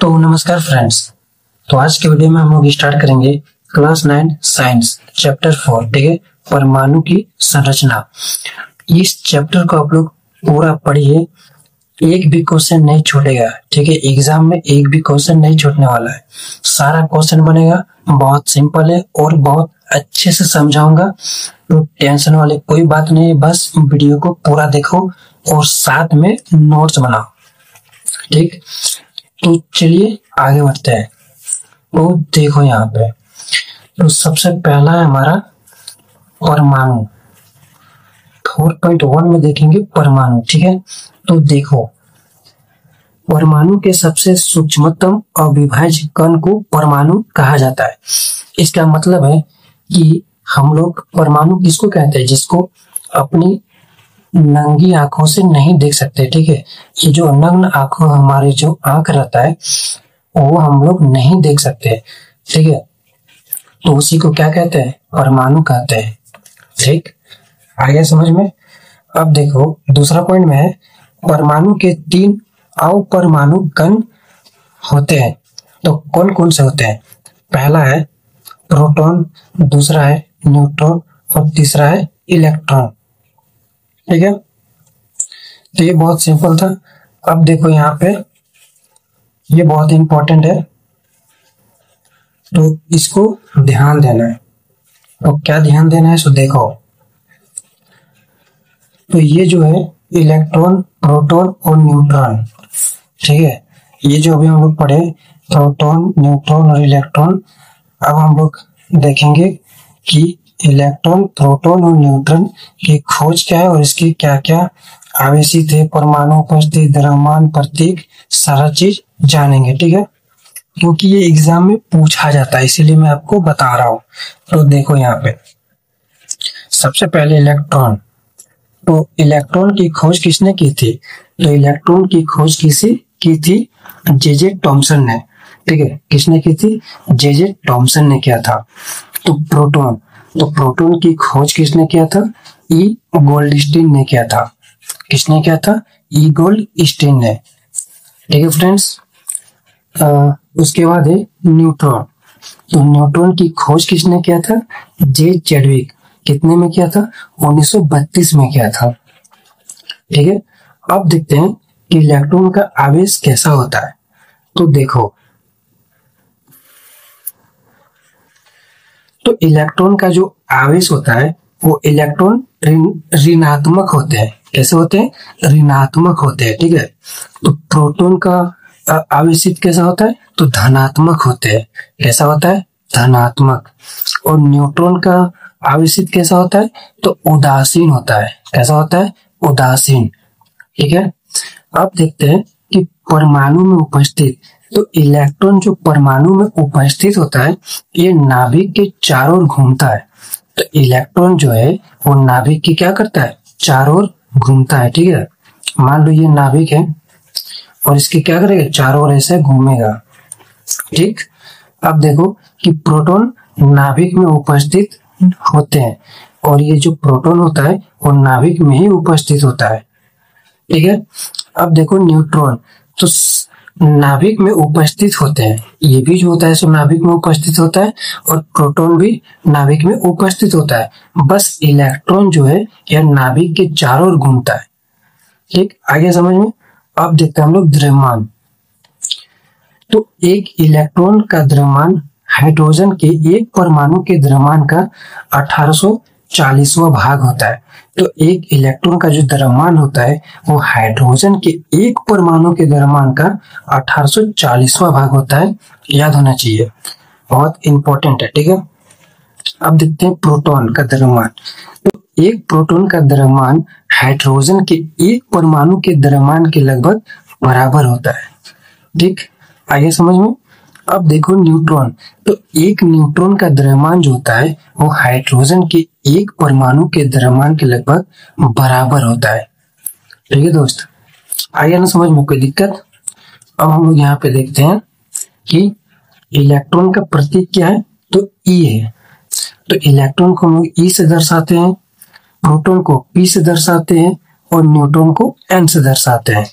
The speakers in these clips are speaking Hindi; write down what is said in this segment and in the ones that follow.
तो नमस्कार फ्रेंड्स। तो आज के वीडियो में हम लोग स्टार्ट करेंगे क्लास 9 साइंस चैप्टर 4, ठीक है, परमाणु की संरचना। इस चैप्टर को आप लोग पूरा पढ़िए, एक भी क्वेश्चन नहीं छूटेगा, ठीक है। एग्जाम में एक भी क्वेश्चन नहीं छूटने वाला है, सारा क्वेश्चन बनेगा, बहुत सिंपल है और बहुत अच्छे से समझाऊंगा। तो टेंशन वाली कोई बात नहीं है, बस वीडियो को पूरा देखो और साथ में नोट्स बनाओ, ठीक। तो चलिए आगे बढ़ते हैं। तो देखो यहाँ पे, तो सबसे पहला है हमारा परमाणु। 4.1 में देखेंगे परमाणु, ठीक है। तो देखो, परमाणु के सबसे सूक्ष्मतम अविभाज्य कण को परमाणु कहा जाता है। इसका मतलब है कि हम लोग परमाणु किसको कहते हैं, जिसको अपनी नंगी आंखों से नहीं देख सकते, ठीक है। ये जो नग्न आंखों, हमारे जो आंख रहता है वो हम लोग नहीं देख सकते, ठीक है। तो उसी को क्या कहते हैं, परमाणु कहते हैं, ठीक। आगे समझ में। अब देखो दूसरा पॉइंट में है, परमाणु के 3 अपरमाणु कण होते हैं। तो कौन कौन से होते हैं? पहला है प्रोटॉन, दूसरा है न्यूट्रॉन और तीसरा है इलेक्ट्रॉन, ठीक है। तो ये बहुत सिंपल था। अब देखो यहाँ पे, ये बहुत इंपॉर्टेंट है, तो इसको ध्यान देना है। तो क्या ध्यान देना है, सो देखो, तो ये जो है इलेक्ट्रॉन, प्रोटॉन और न्यूट्रॉन, ठीक है। ये जो अभी हम लोग पढ़े, प्रोटॉन, न्यूट्रॉन और इलेक्ट्रॉन, अब हम लोग देखेंगे कि इलेक्ट्रॉन, प्रोटॉन और न्यूट्रॉन की खोज क्या है और इसके क्या क्या आवेशित है, परमाणु, उपस्थिति, द्रव्यमान, प्रतीक, सारा चीज जानेंगे, ठीक है। क्योंकि ये एग्जाम में पूछा जाता है, इसीलिए मैं आपको बता रहा हूँ। तो देखो यहाँ पे, सबसे पहले इलेक्ट्रॉन। तो इलेक्ट्रॉन की खोज किसने की थी? तो इलेक्ट्रॉन की खोज की थी जे टॉमसन ने, ठीक है। किसने की थी? जे टॉमसन ने किया था। तो प्रोटॉन, तो प्रोटॉन की खोज किसने किया था? ई गोल्डस्टीन ने किया था। किसने किया था? ई गोल्डस्टीन ने, ठीक है फ्रेंड्स। उसके बाद है न्यूट्रॉन। तो न्यूट्रॉन की खोज किसने किया था? जे चैडविक। कितने में किया था? 1932 में किया था, ठीक है। अब देखते हैं कि इलेक्ट्रॉन का आवेश कैसा होता है। तो देखो, तो इलेक्ट्रॉन का जो आवेश होता है वो इलेक्ट्रॉन ऋणात्मक होते हैं। कैसे होते हैं? ऋणात्मक होते हैं, ठीक है। तो प्रोटॉन का आवेशित कैसा होता है? तो धनात्मक होते हैं। कैसा होता है? धनात्मक। और न्यूट्रॉन का आवेशित कैसा होता है? तो उदासीन होता है। कैसा होता है? उदासीन, ठीक है। अब देखते हैं कि परमाणु में उपस्थित, तो इलेक्ट्रॉन जो परमाणु में उपस्थित होता है, ये नाभिक के चारों ओर घूमता है। तो इलेक्ट्रॉन जो है वो नाभिक की क्या करता है? चारों ओर घूमता है, ठीक है। मान लो ये नाभिक है और इसके क्या करेगा? चारों ओर ऐसे घूमेगा, ठीक। अब देखो कि प्रोटॉन नाभिक में उपस्थित होते हैं और ये जो प्रोटॉन होता है वो नाभिक में ही उपस्थित होता है, ठीक है। अब देखो न्यूट्रॉन, तो नाभिक में उपस्थित होते हैं, ये भी जो होता है सो नाभिक में उपस्थित होता है और प्रोटॉन भी नाभिक में उपस्थित होता है। बस इलेक्ट्रॉन जो है यह नाभिक के चारों ओर घूमता है, ठीक। आगे समझ में। अब देखते हैं हम लोग द्रव्यमान। तो एक इलेक्ट्रॉन का द्रव्यमान हाइड्रोजन के एक परमाणु के द्रव्यमान का 1840वां भाग होता है। तो एक इलेक्ट्रॉन का जो द्रव्यमान होता है वो हाइड्रोजन के एक परमाणु के द्रव्यमान का 1840वां भाग होता है, याद होना चाहिए, बहुत इंपॉर्टेंट है, ठीक है। अब देखते हैं प्रोटॉन का द्रव्यमान। तो एक प्रोटॉन का द्रव्यमान हाइड्रोजन के एक परमाणु के द्रव्यमान के लगभग बराबर होता है, ठीक। आइए समझ में। अब देखो न्यूट्रॉन, तो एक न्यूट्रॉन का द्रव्यमान जो होता है वो हाइड्रोजन के एक परमाणु के द्रव्यमान के लगभग बराबर होता है, ठीक है दोस्त। आइए ना समझ में, कोई दिक्कत? अब हम लोग यहाँ पे देखते हैं कि इलेक्ट्रॉन का प्रतीक क्या है, तो ई है। तो इलेक्ट्रॉन को हम लोग ई से दर्शाते हैं, प्रोटॉन को पी से दर्शाते हैं और न्यूट्रॉन को एन से दर्शाते हैं,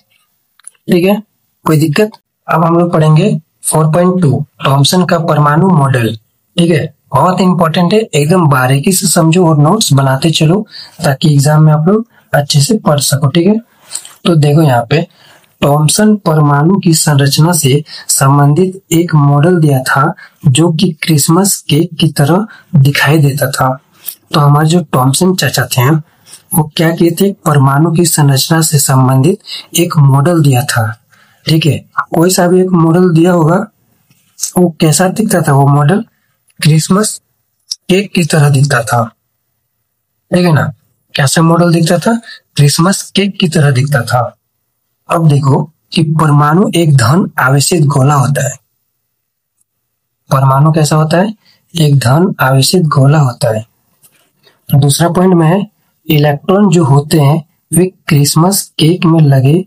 ठीक है, कोई दिक्कत? अब हम लोग पढ़ेंगे 4.2 थॉमसन का परमाणु मॉडल। ठीक है, बहुत इंपॉर्टेंट है, एकदम बारीकी से समझो और नोट्स बनाते चलो ताकि एग्जाम में आप लोग अच्छे से पढ़ सको। ठीक है, तो देखो यहाँ पे थॉमसन परमाणु की संरचना से संबंधित एक मॉडल दिया था जो कि क्रिसमस केक की तरह दिखाई देता था। तो हमारे जो थॉमसन चाचा थे वो क्या किए थे, परमाणु की संरचना से संबंधित एक मॉडल दिया था। ठीक है, कोई सा भी एक मॉडल दिया होगा, वो कैसा दिखता था, वो मॉडल क्रिसमस केक की तरह दिखता था। ठीक है ना, कैसा मॉडल दिखता था, क्रिसमस केक की तरह दिखता था। अब देखो कि परमाणु एक धन आवेशित गोला होता है। परमाणु कैसा होता है, एक धन आवेशित गोला होता है। दूसरा पॉइंट में है, इलेक्ट्रॉन जो होते हैं वे क्रिसमस केक में लगे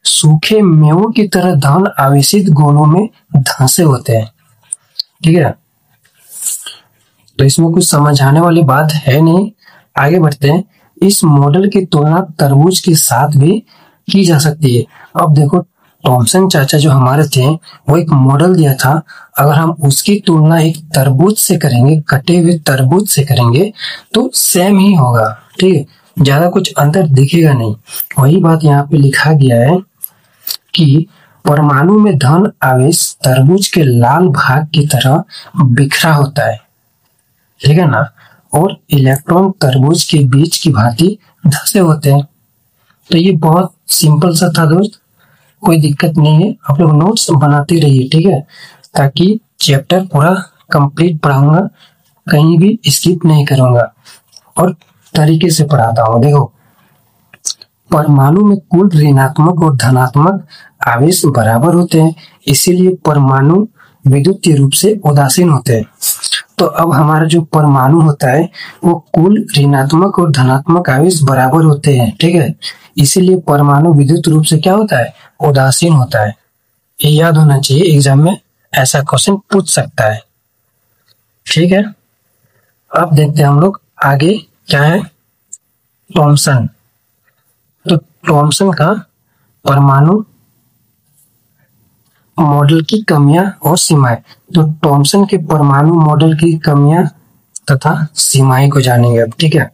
सूखे मेवों की तरह धन आवेशित गोलों में धंसे होते हैं। ठीक है, तो इसमें कुछ समझ आने वाली बात है नहीं, आगे बढ़ते हैं। इस मॉडल की तुलना तरबूज के साथ भी की जा सकती है। अब देखो थॉमसन चाचा जो हमारे थे वो एक मॉडल दिया था, अगर हम उसकी तुलना एक तरबूज से करेंगे, कटे हुए तरबूज से करेंगे तो सेम ही होगा। ठीक है, ज्यादा कुछ अंतर दिखेगा नहीं। वही बात यहाँ पे लिखा गया है कि परमाणु में धन आवेश तरबूज के लाल भाग की तरह बिखरा होता है। ठीक है ना, और इलेक्ट्रॉन तरबूज के बीच की भांति धंसे होते हैं। तो ये बहुत सिंपल सा था दोस्त, कोई दिक्कत नहीं है, आप लोग नोट्स बनाते रहिए। ठीक है, ताकि चैप्टर पूरा कंप्लीट पढ़ाऊंगा, कहीं भी स्किप नहीं करूंगा और तरीके से पढ़ाता हूँ। देखो परमाणु में कुल ऋणात्मक और धनात्मक आवेश बराबर होते हैं, इसीलिए परमाणु विद्युतीय रूप से उदासीन होते हैं। तो अब हमारा जो परमाणु होता है वो कुल ऋणात्मक और धनात्मक आवेश बराबर होते हैं। ठीक है, इसीलिए परमाणु विद्युत रूप से क्या होता है, उदासीन होता है। ये याद होना चाहिए, एग्जाम में ऐसा क्वेश्चन पूछ सकता है। ठीक है, अब देखते हैं हम लोग आगे क्या है। थॉमसन, तो थॉमसन का परमाणु मॉडल की कमियां और सीमाएं। तो थॉमसन के परमाणु मॉडल की कमियां तथा सीमाएं को जानेंगे अब। ठीक है,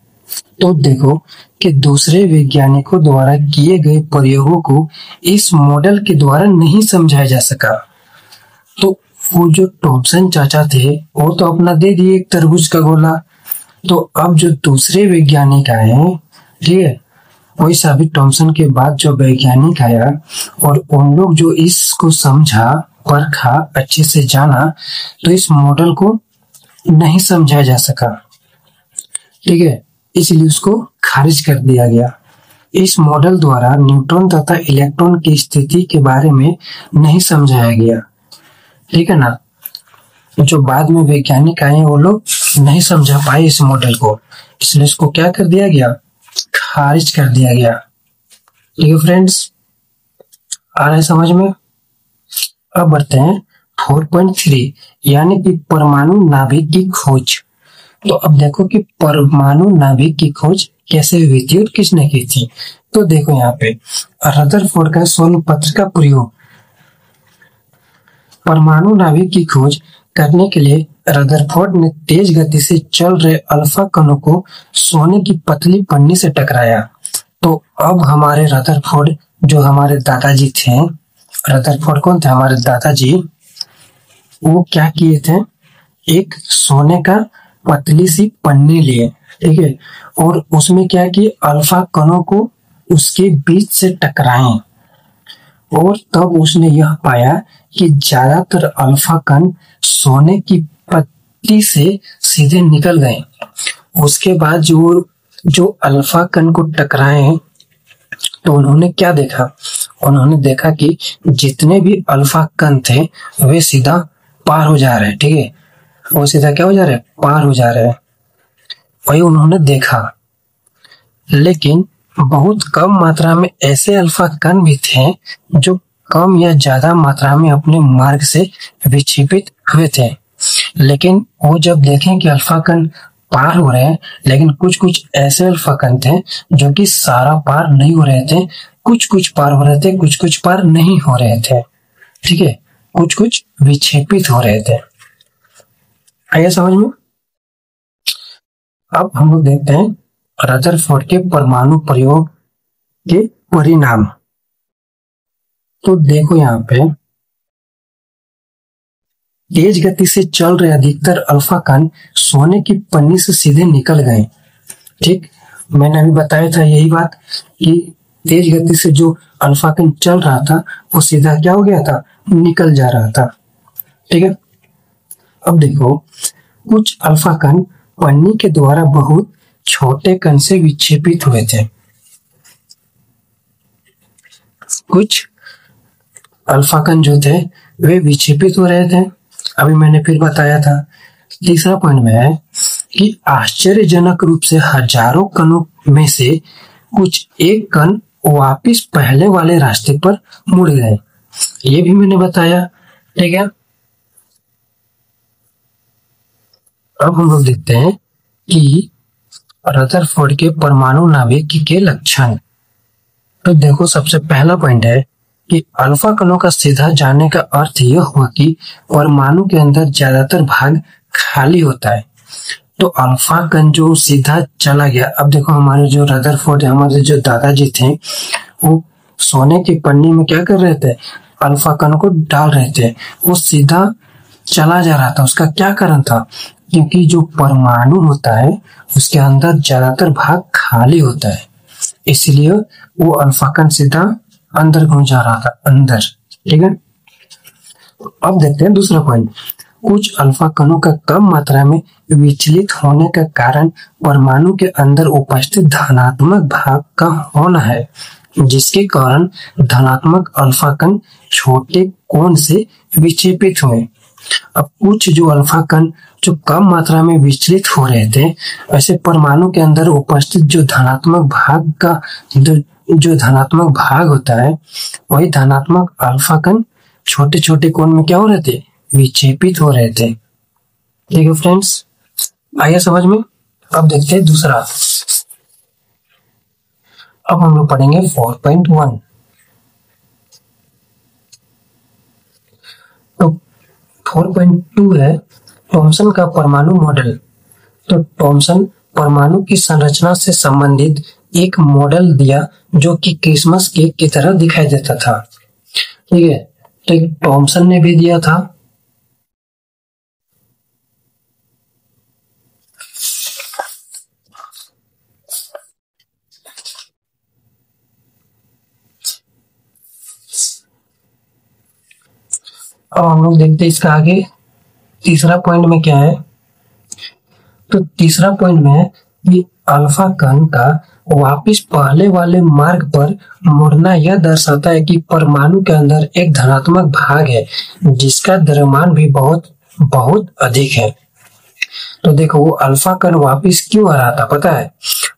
तो देखो कि दूसरे वैज्ञानिकों द्वारा किए गए प्रयोगों को इस मॉडल के द्वारा नहीं समझाया जा सका। तो वो जो थॉमसन चाचा थे वो तो अपना दे दिए एक तरबूज का गोला, तो अब जो दूसरे वैज्ञानिक आए, ठीक है, वैसा भी थॉमसन के बाद जो वैज्ञानिक आया और उन लोग जो इसको समझा, परखा, अच्छे से जाना, तो इस मॉडल को नहीं समझाया जा सका। ठीक है, इसलिए उसको खारिज कर दिया गया। इस मॉडल द्वारा न्यूट्रॉन तथा इलेक्ट्रॉन की स्थिति के बारे में नहीं समझाया गया। ठीक है ना, जो बाद में वैज्ञानिक आए वो लोग नहीं समझा पाए इस मॉडल को, इसलिए इसको क्या कर दिया गया, खारिज कर दिया गया। ठीक है फ्रेंड्स, आ रहा है समझ में। अब बढ़ते हैं 4.3 यानी कि परमाणु नाभिक की खोज। तो अब देखो कि परमाणु नाभिक की खोज कैसे हुई थी और किसने की थी। तो देखो यहाँ पे रदरफोर्ड का शोध पत्र का प्रयोग। परमाणु नाभिक की खोज करने के लिए रदरफोर्ड ने तेज गति से चल रहे अल्फा कणों को सोने की पतली पन्नी से टकराया। तो अब हमारे रदरफोर्ड जो हमारे दादाजी थे, रदरफोर्ड कौन थे, हमारे दादाजी, वो क्या किए थे, एक सोने का पतली सी पन्नी लिए, ठीक है, और उसमें क्या किए, अल्फा कणों को उसके बीच से टकराएं और तब उसने यह पाया कि ज्यादातर अल्फा कण सोने की पत्ती से सीधे निकल गए। उसके बाद जो अल्फा कण को टकराए तो उन्होंने क्या देखा, उन्होंने देखा कि जितने भी अल्फा कण थे वे सीधा पार हो जा रहे हैं। ठीक है, वो सीधा क्या हो जा रहे हैं, पार हो जा रहे हैं, वही उन्होंने देखा। लेकिन बहुत कम मात्रा में ऐसे अल्फा कण भी थे जो कम या ज्यादा मात्रा में अपने मार्ग से विक्षेपित हुए थे। लेकिन वो जब देखें कि अल्फा कण पार हो रहे हैं, लेकिन कुछ कुछ ऐसे अल्फा कण थे जो कि सारा पार नहीं हो रहे थे, कुछ कुछ पार हो रहे थे, कुछ कुछ पार नहीं हो रहे थे। ठीक है, कुछ कुछ विक्षेपित हो रहे थे। आइए समझ में। अब हम लोग देखते हैं रदरफोर्ड के परमाणु प्रयोग के परिणाम। तो देखो यहाँ पे तेज गति से चल रहे अधिकतर अल्फा कण सोने की पन्नी से सीधे निकल गए। ठीक, मैंने अभी बताया था यही बात कि तेज गति से जो अल्फा कण चल रहा था वो सीधा क्या हो गया था, निकल जा रहा था। ठीक है, अब देखो कुछ अल्फा कण पन्नी के द्वारा बहुत छोटे कण से विक्षेपित हुए थे। कुछ अल्फा कण जो थे वे विक्षेपित हो रहे थे। अभी मैंने फिर बताया था। तीसरा पॉइंट में है कि आश्चर्यजनक रूप से हजारों कणों में से कुछ एक कण वापिस पहले वाले रास्ते पर मुड़ गए। ये भी मैंने बताया। ठीक है, अब हम लोग देखते हैं कि रदरफोर्ड के परमाणु नाभिक के लक्षण। तो देखो सबसे पहला पॉइंट है कि अल्फा कणों का सीधा जाने का अर्थ यह हुआ कि परमाणु के अंदर ज्यादातर भाग खाली होता है। तो अल्फा कण जो सीधा चला गया, अब देखो हमारे जो रदरफोर्ड हमारे जो दादाजी थे वो सोने की पन्नी में क्या कर रहे थे, अल्फा कण को डाल रहे थे। वो सीधा चला जा रहा था। उसका क्या कारण था, क्योंकि जो परमाणु होता है उसके अंदर ज्यादातर भाग खाली होता है, इसलिए वो अल्फा कण सीधा अंदर घुस जा रहा था, अंदर। ठीक है, अब देखते हैं दूसरा पॉइंट। कुछ अल्फा कणों का कम मात्रा में विचलित होने का कारण परमाणु के अंदर उपस्थित धनात्मक भाग का होना है, जिसके कारण धनात्मक अल्फा कण छोटे कोण से विक्षेपित हुए। अब कुछ जो अल्फा कण जो कम मात्रा में विचलित हो रहे थे, ऐसे परमाणु के अंदर उपस्थित जो धनात्मक भाग का जो धनात्मक भाग होता है, वही धनात्मक अल्फा कण छोटे छोटे कोण में क्या हो रहे थे, विक्षेपित हो रहे थे। ठीक है फ्रेंड्स, आइए समझ में। अब देखते हैं दूसरा। अब हम लोग पढ़ेंगे 4.1। तो 4.2 है थॉमसन का परमाणु मॉडल। तो थॉमसन परमाणु की संरचना से संबंधित एक मॉडल दिया जो कि क्रिसमस केक की तरह दिखाई देता था। ठीक है, तो एक थॉमसन ने भी दिया था। अब हम लोग देखते हैं इसका आगे तीसरा पॉइंट में क्या है। तो तीसरा पॉइंट में है कि अल्फा कण का वापिस पहले वाले मार्ग पर मुड़ना यह दर्शाता है कि परमाणु के अंदर एक धनात्मक भाग है जिसका द्रव्यमान भी बहुत बहुत अधिक है। तो देखो वो अल्फा कण वापिस क्यों आ रहा था पता है,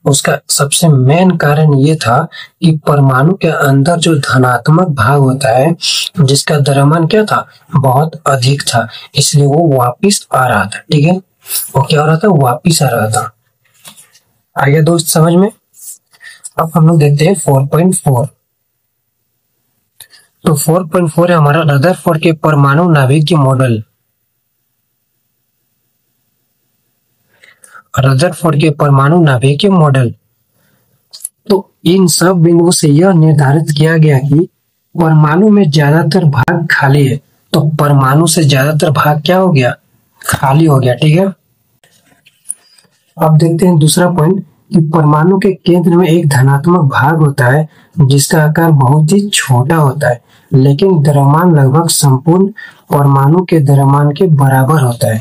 उसका सबसे मेन कारण ये था कि परमाणु के अंदर जो धनात्मक भाग होता है जिसका द्रव्यमान क्या था, बहुत अधिक था, इसलिए वो वापिस आ रहा था। ठीक है, वो क्या हो रहा था, वापिस आ रहा था। आइए दोस्त समझ में। अब हम लोग देखते हैं 4.4। तो 4.4 है हमारा रदरफोर्ड के परमाणु नाभिक के मॉडल। रदरफोर्ड के परमाणु नाभिक के मॉडल। तो इन सब बिंदुओं से यह निर्धारित किया गया कि परमाणु में ज्यादातर भाग खाली है। तो परमाणु से ज्यादातर भाग क्या हो गया, खाली हो गया। ठीक है, अब देखते हैं दूसरा पॉइंट कि परमाणु के केंद्र में एक धनात्मक भाग होता है जिसका आकार बहुत ही छोटा होता है, लेकिन द्रव्यमान लगभग संपूर्ण परमाणु के द्रव्यमान के बराबर होता है।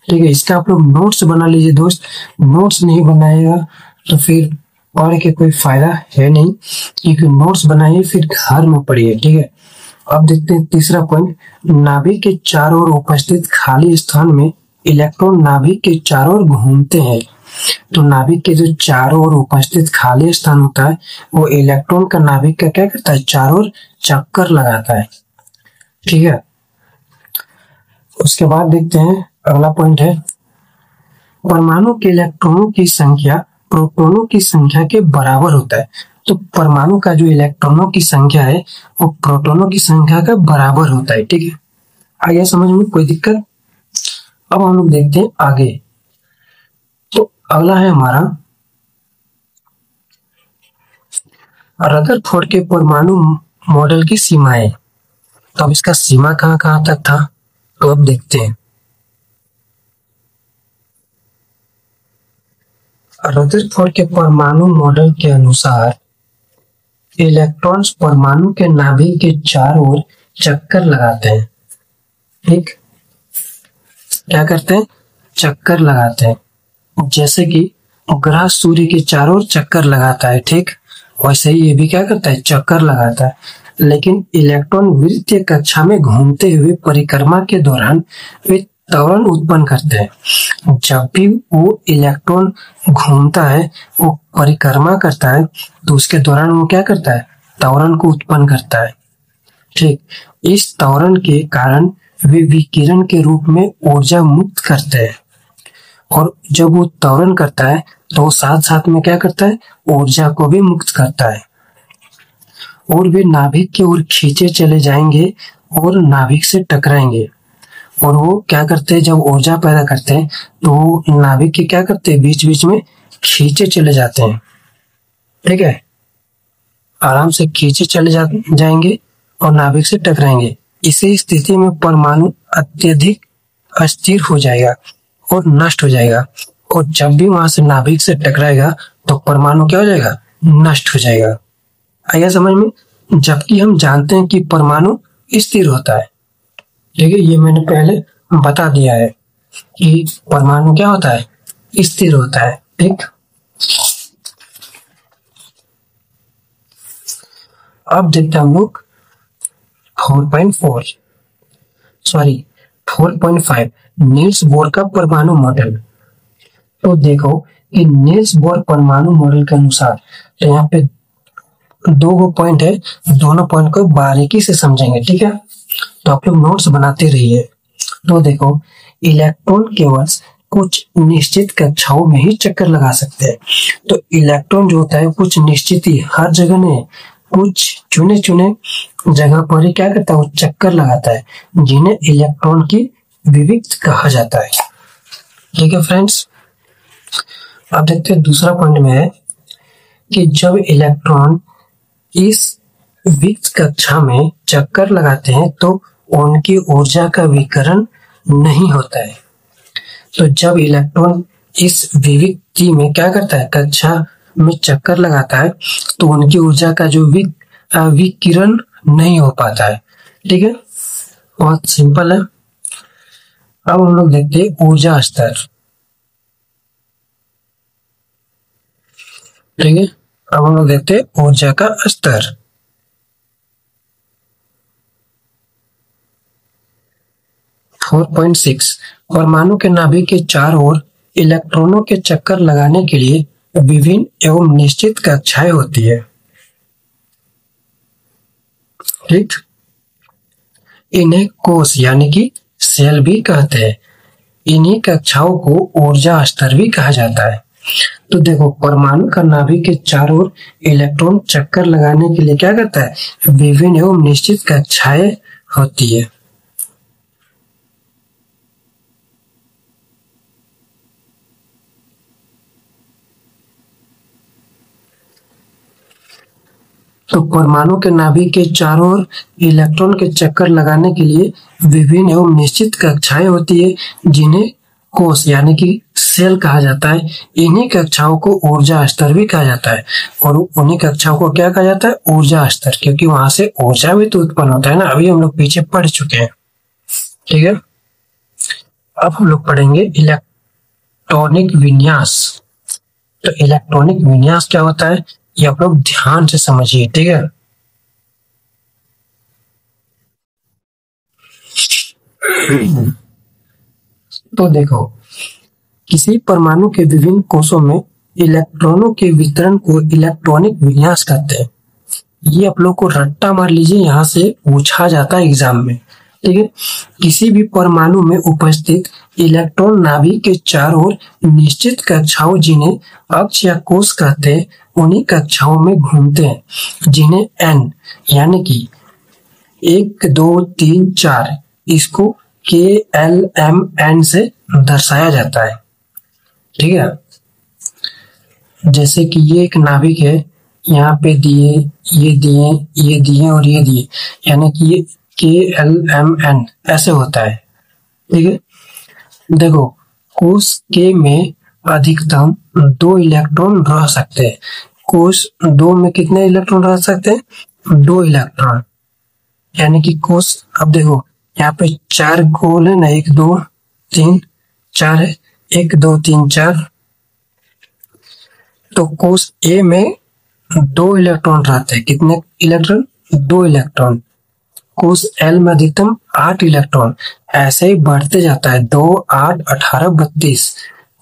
ठीक है, इसका आप लोग नोट्स बना लीजिए दोस्त। नोट्स नहीं बनाएगा तो फिर पढ़ के कोई फायदा है नहीं, क्योंकि नोट्स बनाइए फिर घर में पढ़िए। ठीक है, अब देखते हैं तीसरा पॉइंट। नाभिक के चारों ओर उपस्थित खाली स्थान में इलेक्ट्रॉन नाभिक के चारों ओर घूमते हैं। तो नाभिक के जो चारों ओर उपस्थित खाली स्थान होता है वो इलेक्ट्रॉन का नाभिक का क्या करता है, चारों ओर चक्कर लगाता है। ठीक है, उसके बाद देखते हैं अगला पॉइंट है परमाणु के इलेक्ट्रॉनों की संख्या प्रोटॉनों की संख्या के बराबर होता है। तो परमाणु का जो इलेक्ट्रॉनों की संख्या है वो प्रोटॉनों की संख्या का बराबर होता है। ठीक है, आगे समझ में कोई दिक्कत? अब हम लोग देखते हैं आगे। तो अगला है हमारा रदरफोर्ड के परमाणु मॉडल की सीमाएं। तो अब इसका सीमा कहां कहां तक था, तो अब देखते हैं। रदरफोर्ड के परमाणु मॉडल के अनुसार इलेक्ट्रॉन्स परमाणु के नाभिक के चारों ओर चक्कर लगाते हैं। ठीक, क्या करते हैं? चक्कर लगाते हैं। जैसे कि ग्रह सूर्य के चारों ओर चक्कर लगाता है, ठीक, वैसे ही ये भी क्या करता है? चक्कर लगाता है। लेकिन इलेक्ट्रॉन वृत्तीय कक्षा में घूमते हुए परिक्रमा के दौरान वे त्वरण उत्पन्न करते हैं। जब भी वो इलेक्ट्रॉन घूमता है, वो परिक्रमा करता है, तो उसके दौरान वो क्या करता है? त्वरण को उत्पन्न करता है। ठीक, इस त्वरण के कारण वे विकिरण के रूप में ऊर्जा मुक्त करते हैं, और जब वो त्वरण करता है तो साथ साथ में क्या करता है? ऊर्जा को भी मुक्त करता है, और वे नाभिक की ओर खींचे चले जाएंगे और नाभिक से टकराएंगे। और वो क्या करते हैं? जब ऊर्जा पैदा करते हैं तो नाभिक के क्या करते हैं? बीच बीच में खींचे चले जाते हैं। ठीक है, आराम से खींचे चले जाएंगे और नाभिक से टकराएंगे। इसी स्थिति में परमाणु अत्यधिक अस्थिर हो जाएगा और नष्ट हो जाएगा, और जब भी वहां से नाभिक से टकराएगा तो परमाणु क्या हो जाएगा? नष्ट हो जाएगा। आया समझ में? जबकि हम जानते हैं कि परमाणु स्थिर होता है। ठीक है, ये मैंने पहले बता दिया है कि परमाणु क्या होता है? स्थिर होता है। ठीक, अब देखते हैं हम लोग 4.5 नील्स बोर का परमाणु मॉडल। तो देखो कि नील्स बोर परमाणु मॉडल के अनुसार, तो यहाँ पे दो पॉइंट है, दोनों पॉइंट को बारीकी से समझेंगे। ठीक है, तो आप लोग नोट्स बनाते रहिए। तो देखो, इलेक्ट्रॉन केवल कुछ निश्चित कक्षाओं में ही चक्कर लगा सकते हैं। तो इलेक्ट्रॉन जो होता है कुछ निश्चित ही, हर जगह नहीं, कुछ चुने चुने जगह पर ही क्या करता है? वो चक्कर लगाता है, जिन्हें इलेक्ट्रॉन की विविक्त कहा जाता है। ठीक है फ्रेंड्स, अब देखते हैं दूसरा पॉइंट में है कि जब इलेक्ट्रॉन इस विविक्त कक्षा में चक्कर लगाते हैं तो उनकी ऊर्जा का विकिरण नहीं होता है। तो जब इलेक्ट्रॉन इस विविक्ति में क्या करता है? कक्षा में चक्कर लगाता है, तो उनकी ऊर्जा का जो विकिरण नहीं हो पाता है। ठीक है, बहुत सिंपल है। अब हम लोग देखते हैं ऊर्जा स्तर। ठीक है, अब हम लोग देखते हैं ऊर्जा का स्तर। परमाणु के नाभिक के चारों ओर इलेक्ट्रॉनों के चक्कर लगाने के लिए विभिन्न एवं निश्चित कक्षाएं होती है। ठीक, इन्हें कोश यानी कि सेल भी कहते हैं। इन्हीं कक्षाओं को ऊर्जा स्तर भी कहा जाता है। तो देखो, परमाणु का नाभिक के चारों ओर इलेक्ट्रॉन चक्कर लगाने के लिए क्या करता है? विभिन्न एवं निश्चित कक्षाएं होती है। तो परमाणु के नाभिक के चारों ओर इलेक्ट्रॉन के चक्कर लगाने के लिए विभिन्न एवं निश्चित कक्षाएं होती है, जिन्हें कोश यानी कि सेल कहा जाता है। इन्हीं कक्षाओं को ऊर्जा स्तर भी कहा जाता है, और उन्हीं कक्षाओं को क्या कहा जाता है? ऊर्जा स्तर, क्योंकि वहां से ऊर्जा भी तो उत्पन्न होता है ना। अभी हम लोग पीछे पढ़ चुके हैं। ठीक है, अब हम लोग पढ़ेंगे इलेक्ट्रॉनिक विन्यास। तो इलेक्ट्रॉनिक विन्यास क्या होता है, ये आप लोग ध्यान से समझिए। ठीक है, तो देखो, किसी परमाणु के विभिन्न कोषों में इलेक्ट्रॉनों के वितरण को इलेक्ट्रॉनिक विन्यास कहते हैं। ये आप लोग को रट्टा मार लीजिए, यहाँ से पूछा जाता है एग्जाम में। ठीक है, किसी भी परमाणु में उपस्थित इलेक्ट्रॉन नाभिक के चारों ओर निश्चित कक्षाओं, जिन्हें अक्ष या कोश कहते हैं, उन्हीं कक्षाओं में घूमते हैं जिन्हें n यानी कि 1 2 3 4 इसको KLMN से दर्शाया जाता है। ठीक है, जैसे कि ये एक नाभिक है, यहाँ पे दिए, ये दिए, ये दिए और ये दिए, यानी कि ये KLMN ऐसे होता है। ठीक है, देखो कोष के में अधिकतम 2 इलेक्ट्रॉन रह सकते हैं। कोष 2 में कितने इलेक्ट्रॉन रह सकते हैं? 2 इलेक्ट्रॉन, यानी कि कोष, अब देखो यहाँ पे 4 गोल है ना, 1 2 3 4 है, 1 2 3 4, तो कोष ए में 2 इलेक्ट्रॉन रहते हैं। कितने इलेक्ट्रॉन? 2 इलेक्ट्रॉन। कोष एल में अधिकतम 8 इलेक्ट्रॉन, ऐसे ही बढ़ते जाता है, 2 8 18 32।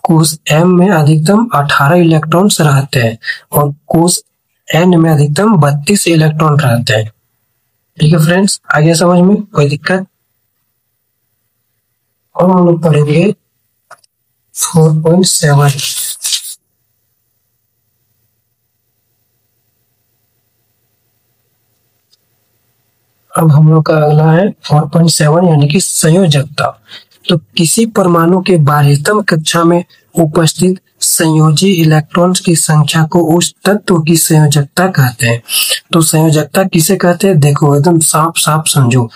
कोष एम में अधिकतम 18 इलेक्ट्रॉन रहते हैं और कोष एन में अधिकतम 32 इलेक्ट्रॉन रहते हैं। ठीक है फ्रेंड्स, आगे समझ में कोई दिक्कत? और हम लोग पढ़ेंगे 4.7। अब हम लोग का अगला है 4.7 यानी कि संयोजकता। तो किसी परमाणु के बाह्यतम कक्षा में उपस्थित संयोजी इलेक्ट्रॉन्स की संख्या को उस तत्व की संयोजकता कहते हैं। तो संयोजकता किसे कहते हैं? देखो एकदम साफ साफ समझो।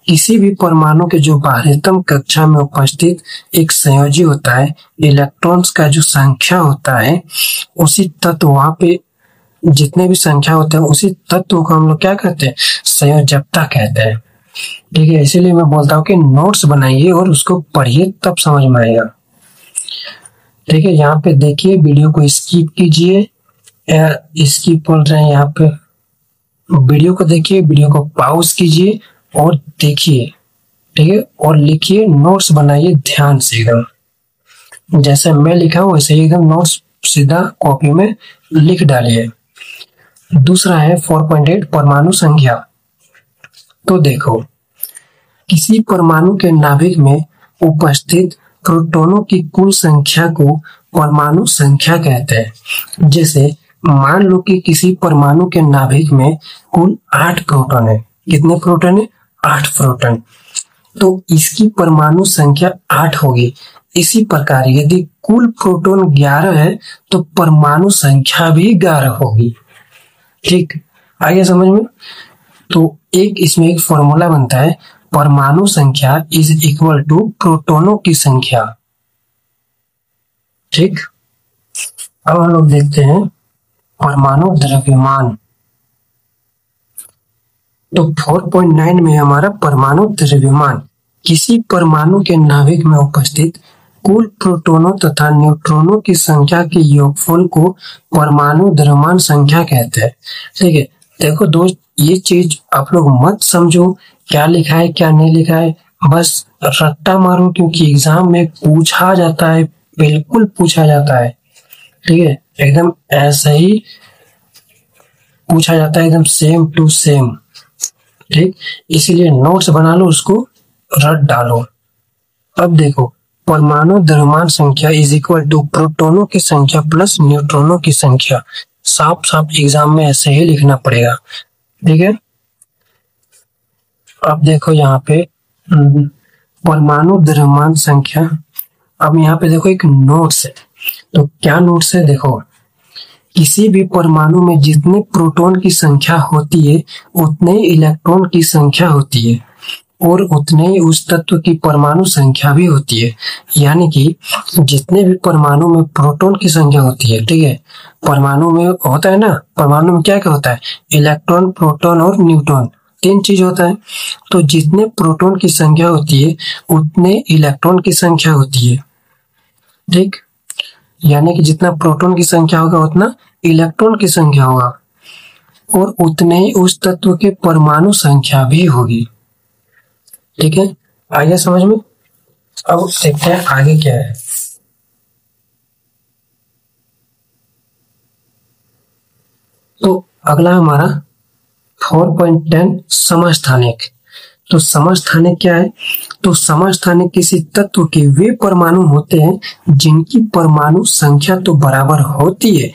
किसी भी परमाणु के जो बाह्यतम कक्षा में उपस्थित एक संयोजी होता है, इलेक्ट्रॉन्स का जो संख्या होता है, उसी तत्व, वहां पे जितने भी संख्या होते हैं उसी तत्व को हम लोग क्या कहते हैं? संयोजकता कहते हैं। ठीक है, इसीलिए मैं बोलता हूँ कि नोट्स बनाइए और उसको पढ़िए, तब समझ में आएगा। ठीक है, यहाँ पे देखिए, वीडियो को स्किप कीजिए, स्किप बोल रहे हैं यहाँ पे, वीडियो को देखिए, वीडियो को पॉज कीजिए और देखिए। ठीक है, और लिखिए, नोट्स बनाइए ध्यान से, एकदम जैसे मैं लिखा हूँ वैसे ही एकदम नोट्स सीधा कॉपी में लिख डालिए। दूसरा है 4.8 परमाणु संख्या। तो देखो, किसी परमाणु के नाभिक में उपस्थित प्रोटॉनों की कुल संख्या को परमाणु संख्या कहते हैं। जैसे मान लो कि किसी परमाणु के नाभिक में कुल 8 प्रोटॉन है। कितने प्रोटॉन है? 8 प्रोटॉन। तो इसकी परमाणु संख्या 8 होगी। इसी प्रकार यदि कुल प्रोटॉन 11 है तो परमाणु संख्या भी 11 होगी। ठीक, आगे समझ में? तो एक इसमें एक फॉर्मूला बनता है, परमाणु संख्या इज इक्वल टू प्रोटॉनों की संख्या। ठीक, अब हम लोग देखते हैं परमाणु द्रव्यमान। तो 4.9 में हमारा परमाणु द्रव्यमान, किसी परमाणु के नाभिक में उपस्थित कुल प्रोटॉनों तथा न्यूट्रॉनों की संख्या के योगफल को परमाणु द्रव्यमान संख्या कहते हैं। ठीक है, देखो दोस्त, ये चीज आप लोग मत समझो क्या लिखा है क्या नहीं लिखा है, बस रट्टा मारो, क्योंकि एग्जाम में पूछा जाता है, बिल्कुल पूछा जाता है। ठीक है, एकदम ऐसा ही पूछा जाता है, एकदम सेम टू सेम। ठीक, इसीलिए नोट्स बना लो, उसको रट डालो। अब देखो, परमाणु द्रव्यमान संख्या इज इक्वल टू प्रोटॉनों की संख्या प्लस न्यूट्रॉनों की संख्या। साफ साफ एग्जाम में ऐसे ही लिखना पड़ेगा। ठीक है, अब देखो यहाँ पे परमाणु द्रव्यमान संख्या। अब यहाँ पे देखो एक नोट्स है, तो क्या नोट्स है? देखो, किसी भी परमाणु में जितने प्रोटॉन की संख्या होती है उतने ही इलेक्ट्रॉन की संख्या होती है और उतने ही उस तत्व की परमाणु संख्या भी होती है। यानी कि जितने भी परमाणु में प्रोटॉन की संख्या होती है, ठीक है, परमाणु में होता है ना, परमाणु में क्या क्या होता है? इलेक्ट्रॉन, प्रोटॉन और न्यूट्रॉन, 3 चीज होता है। तो जितने प्रोटॉन की संख्या होती है उतने इलेक्ट्रॉन की संख्या होती है। ठीक, यानी कि जितना प्रोटॉन की संख्या होगा उतना इलेक्ट्रॉन की संख्या होगा और उतने ही उस तत्व के परमाणु संख्या भी होगी। ठीक है, आगे समझ में? अब देखते हैं आगे क्या है। तो अगला हमारा 4.10 समस्थानिक। तो समस्थानिक क्या है? तो समस्थानिक किसी तत्व के वे परमाणु होते हैं जिनकी परमाणु संख्या तो बराबर होती है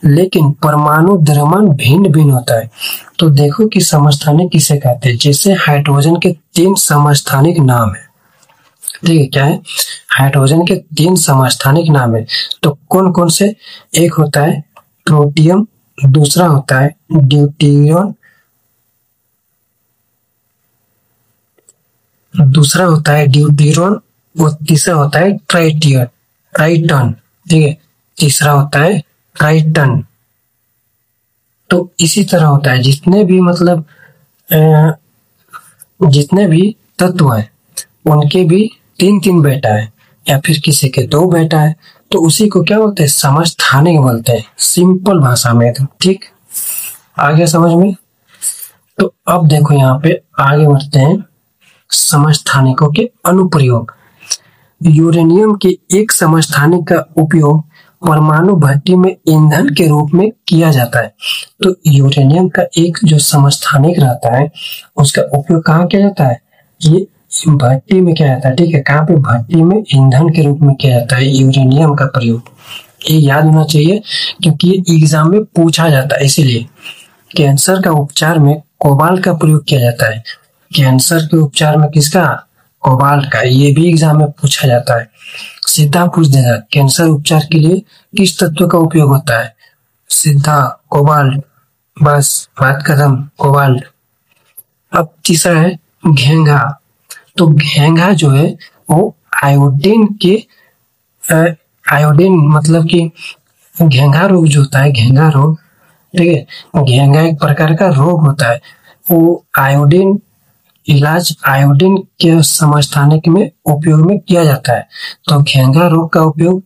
लेकिन परमाणु द्रव्यमान भिन्न भिन्न होता है। तो देखो कि समस्थानिक किसे कहते हैं। जैसे हाइड्रोजन के 3 समस्थानिक नाम है, ठीक है, क्या है? हाइड्रोजन के 3 समस्थानिक नाम है। तो कौन कौन से? एक होता है प्रोटियम, दूसरा होता है ड्यूटेरियम, दूसरा होता है ड्यूटेरियम और तीसरा होता है ट्राइटन, ठीक है, तीसरा होता है ट्राइटन। तो इसी तरह होता है जितने भी मतलब जितने भी तत्व हैं उनके भी 3 बेटा है या फिर किसी के 2 बेटा है, तो उसी को क्या बोलते हैं? समस्थानिक बोलते हैं, सिंपल भाषा में एकदम। ठीक, आगे समझ में? तो अब देखो यहाँ पे आगे बढ़ते हैं समस्थानिकों के अनुप्रयोग। यूरेनियम के एक समस्थानिक का उपयोग परमाणु भट्टी में ईंधन के रूप में किया जाता है। तो यूरेनियम का एक जो समस्थानिक रहता है उसका उपयोग कहाँ किया जाता है? ये भट्टी में किया जाता है, ठीक है। कहाँ पे? भट्टी में ईंधन के रूप में किया जाता है यूरेनियम का प्रयोग। ये याद होना चाहिए क्योंकि ये एग्जाम में पूछा जाता है। इसीलिए कैंसर का उपचार में कोबाल्ट का प्रयोग किया जाता है। कैंसर के उपचार में किसका? कोबाल्ट का। ये भी एग्जाम में पूछा जाता है, सीधा पूछ देगा कैंसर उपचार के लिए किस तत्व का उपयोग होता है? सीधा कोबाल्ट, बस बात खत्म, कोबाल्ट। अब तीसरा है घेंघा। तो घेंघा जो है वो आयोडीन के आयोडीन मतलब कि घेंघा रोग जो होता है, घेंघा रोग, ठीक है, घेंघा एक प्रकार का रोग होता है। वो आयोडीन इलाज आयोडीन के समस्थानिक में उपयोग में किया जाता है। तो घेंघा रोग का उपयोग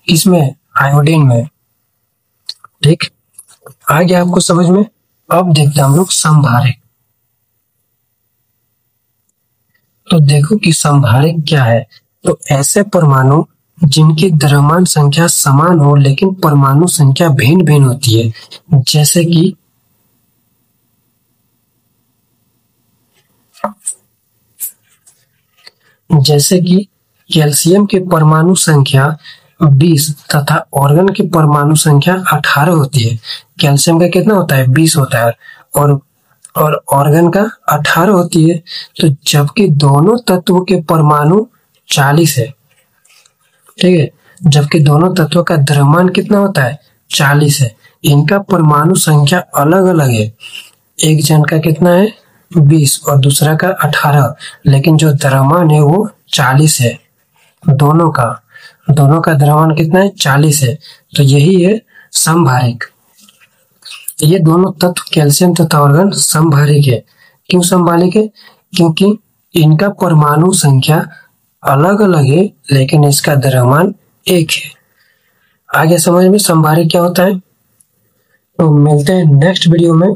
किसमें? आयोडीन में। ठीक, आगे आपको समझ में? अब देखते हैं हम लोग संभारिक। तो देखो कि संभारिक क्या है। तो ऐसे परमाणु जिनकी द्रव्यमान संख्या समान हो लेकिन परमाणु संख्या भिन्न भिन्न होती है, जैसे कि कैल्शियम के परमाणु संख्या 20 तथा ऑर्गन की परमाणु संख्या 18 होती है। कैल्शियम का कितना होता है? 20 होता है और ऑर्गन का 18 होती है। तो जबकि दोनों तत्वों के परमाणु 40 है, ठीक है, जबकि दोनों तत्वों का द्रव्यमान कितना होता है? 40 है। इनका परमाणु संख्या अलग अलग है। एक जन का कितना है? 20 और दूसरा का 18, लेकिन जो द्रव्यमान है वो 40 है। दोनों का द्रव्यमान कितना है? 40 है। तो यही है समभारिक। ये दोनों तत्व कैल्शियम तथा ऑर्गन समभारिक है। क्यों समभारिक है? क्योंकि इनका परमाणु संख्या अलग अलग है लेकिन इसका द्रव्यमान एक है। आगे समझ में समभारिक क्या होता है। तो मिलते हैं नेक्स्ट वीडियो में।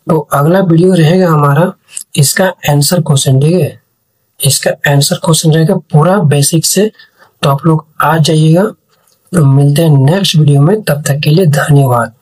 तो अगला वीडियो रहेगा हमारा इसका आंसर क्वेश्चन, ठीक है, इसका आंसर क्वेश्चन रहेगा पूरा बेसिक से। तो आप लोग आ जाइएगा। तो मिलते हैं नेक्स्ट वीडियो में, तब तक के लिए धन्यवाद।